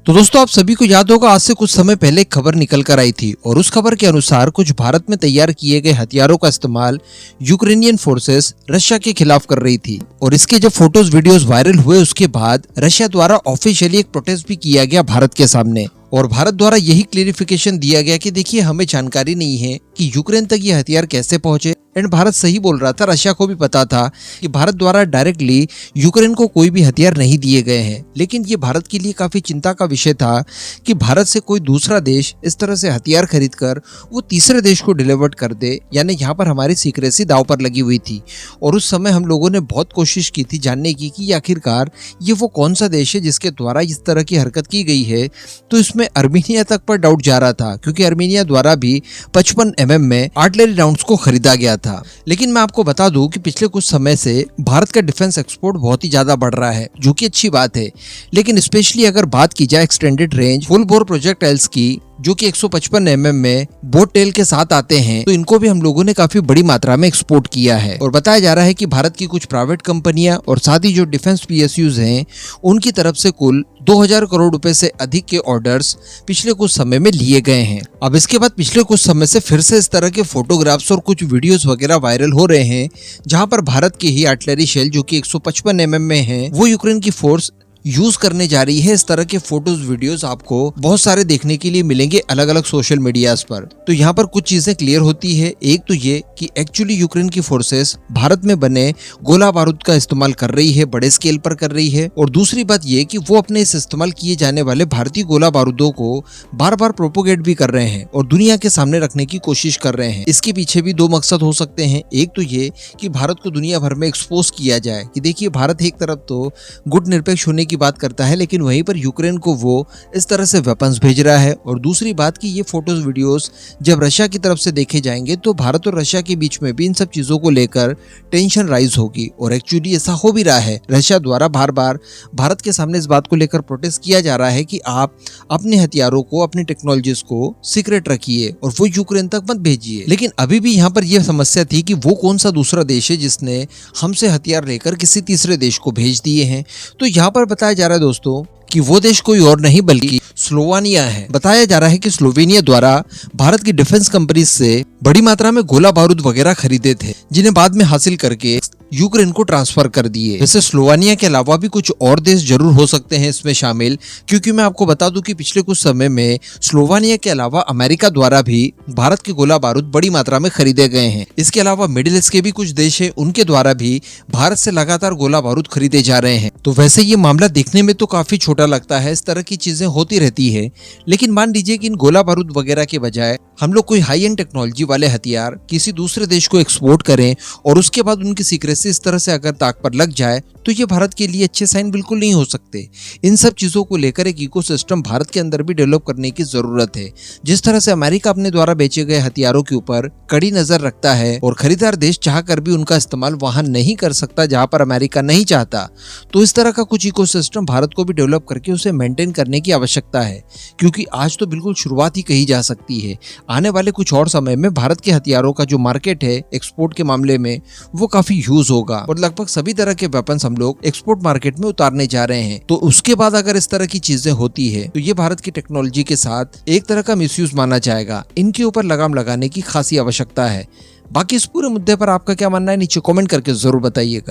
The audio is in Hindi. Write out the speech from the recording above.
तो दोस्तों आप सभी को याद होगा आज से कुछ समय पहले एक खबर निकल कर आई थी और उस खबर के अनुसार कुछ भारत में तैयार किए गए हथियारों का इस्तेमाल यूक्रेनियन फोर्सेस रशिया के खिलाफ कर रही थी। और इसके जब फोटोज वीडियोस वायरल हुए उसके बाद रशिया द्वारा ऑफिशियली एक प्रोटेस्ट भी किया गया भारत के सामने। और भारत द्वारा यही क्लेरिफिकेशन दिया गया कि देखिए हमें जानकारी नहीं है कि यूक्रेन तक ये हथियार कैसे पहुंचे। एंड भारत सही बोल रहा था, रशिया को भी पता था कि भारत द्वारा डायरेक्टली यूक्रेन को कोई भी हथियार नहीं दिए गए हैं। लेकिन ये भारत के लिए काफी चिंता का विषय था कि भारत से कोई दूसरा देश इस तरह से हथियार खरीद कर वो तीसरे देश को डिलीवर कर दे, यानी यहाँ पर हमारी सीक्रेसी दांव पर लगी हुई थी। और उस समय हम लोगों ने बहुत कोशिश की थी जानने की कि आखिरकार ये वो कौन सा देश है जिसके द्वारा इस तरह की हरकत की गई है। तो इसमें अर्मीनिया तक पर डाउट जा रहा था, क्योंकि अर्मीनिया द्वारा भी 55 mm में आर्टिलरी राउंड्स को खरीदा गया था। लेकिन मैं आपको बता दूं कि पिछले कुछ समय से भारत का डिफेंस एक्सपोर्ट बहुत ही ज्यादा बढ़ रहा है, जो कि अच्छी बात है। लेकिन स्पेशली अगर बात की जाए extended range full bore projectiles की, जो कि 155 mm में बोट टेल के साथ आते हैं, तो इनको भी हम लोगों ने काफी बड़ी मात्रा में एक्सपोर्ट किया है। और बताया जा रहा है कि भारत की कुछ प्राइवेट कंपनियां और साथ ही जो डिफेंस PSUs हैं उनकी तरफ से कुल 2000 करोड़ रुपए से अधिक के ऑर्डर्स पिछले कुछ समय में लिए गए हैं। अब इसके बाद पिछले कुछ समय से फिर से इस तरह के फोटोग्राफ्स और कुछ वीडियोस वगैरह वायरल हो रहे हैं, जहां पर भारत के ही आर्टिलरी शेल जो कि 155 mm में है वो यूक्रेन की फोर्स यूज करने जा रही है। इस तरह के फोटोज वीडियोस आपको बहुत सारे देखने के लिए मिलेंगे अलग अलग सोशल मीडियाज पर। तो यहाँ पर कुछ चीजें क्लियर होती है। एक तो ये कि एक्चुअली यूक्रेन की फोर्सेस भारत में बने गोला बारूद का इस्तेमाल कर रही है, बड़े स्केल पर कर रही है। और दूसरी बात ये कि वो अपने इस इस्तेमाल किए जाने वाले भारतीय गोला बारूदों को बार बार प्रोपोगेट भी कर रहे हैं और दुनिया के सामने रखने की कोशिश कर रहे हैं। इसके पीछे भी दो मकसद हो सकते हैं। एक तो ये कि भारत को दुनिया भर में एक्सपोज किया जाए कि देखिए भारत एक तरफ तो गुट निरपेक्ष होने की बात करता है, लेकिन वहीं पर यूक्रेन को वो इस तरह से वेपन्स भेज रहा है। और दूसरी बात कि ये फोटोज वीडियोस जब रशिया की तरफ से देखे जाएंगे तो भारत और रशिया के बीच में भी इन सब चीजों को लेकर टेंशन राइज होगी। और एक्चुअली ऐसा हो भी रहा है, रशिया द्वारा बार बार भारत के सामने इस बात को लेकर प्रोटेस्ट किया जा रहा है कि आप अपने हथियारों को, अपनी टेक्नोलॉजीज को सीक्रेट रखिए और वो यूक्रेन तक मत भेजिए। लेकिन अभी भी यहाँ पर यह समस्या थी कि वो कौन सा दूसरा देश है जिसने हमसे हथियार लेकर किसी तीसरे देश को भेज दिए हैं। तो यहाँ पर बताया जा रहा है दोस्तों कि वो देश कोई और नहीं बल्कि स्लोवानिया है। बताया जा रहा है कि स्लोवेनिया द्वारा भारत की डिफेंस कंपनी से बड़ी मात्रा में गोला बारूद वगैरह खरीदे थे, जिन्हें बाद में हासिल करके यूक्रेन को ट्रांसफर कर दिए। वैसे स्लोवानिया के अलावा भी कुछ और देश जरूर हो सकते हैं इसमें शामिल, क्योंकि मैं आपको बता दूं कि पिछले कुछ समय में स्लोवानिया के अलावा अमेरिका द्वारा भी भारत के गोला बारूद बड़ी मात्रा में खरीदे गए हैं। इसके अलावा मिडिल ईस्ट के भी कुछ देश हैं, उनके द्वारा भी भारत से लगातार गोला बारूद खरीदे जा रहे हैं। तो वैसे ये मामला देखने में तो काफी छोटा लगता है, इस तरह की चीजें होती रहती है। लेकिन मान लीजिए कि इन गोला बारूद वगैरह के बजाय हम लोग कोई हाई एंड टेक्नोलॉजी वाले हथियार किसी दूसरे देश को एक्सपोर्ट करें और उसके बाद उनकी सीक्रेसी इस तरह से अगर ताक पर लग जाए, तो ये भारत के लिए अच्छे साइन बिल्कुल नहीं हो सकते। इन सब चीजों को लेकर एक इकोसिस्टम भारत के अंदर भी डेवलप करने की जरूरत है। जिस तरह से अमेरिका अपने द्वारा बेचे गए हथियारों के ऊपर कड़ी नजर रखता है और खरीदार देश चाहकर भी उनका इस्तेमाल वहां नहीं कर सकता जहां पर अमेरिका नहीं चाहता, तो इस तरह का कुछ इकोसिस्टम भारत को भी डेवलप करके उसे मेंटेन करने की आवश्यकता है। क्योंकि आज तो बिल्कुल शुरुआत ही कही जा सकती है। आने वाले कुछ और समय में भारत के हथियारों का जो मार्केट है एक्सपोर्ट के मामले में वो काफी ह्यूज होगा और लगभग सभी तरह के वेपन्स हम लोग एक्सपोर्ट मार्केट में उतारने जा रहे हैं। तो उसके बाद अगर इस तरह की चीजें होती है तो ये भारत की टेक्नोलॉजी के साथ एक तरह का मिसयूज माना जाएगा। इनके ऊपर लगाम लगाने की खासी आवश्यकता है। बाकी इस पूरे मुद्दे पर आपका क्या मानना है नीचे कमेंट करके जरूर बताइएगा।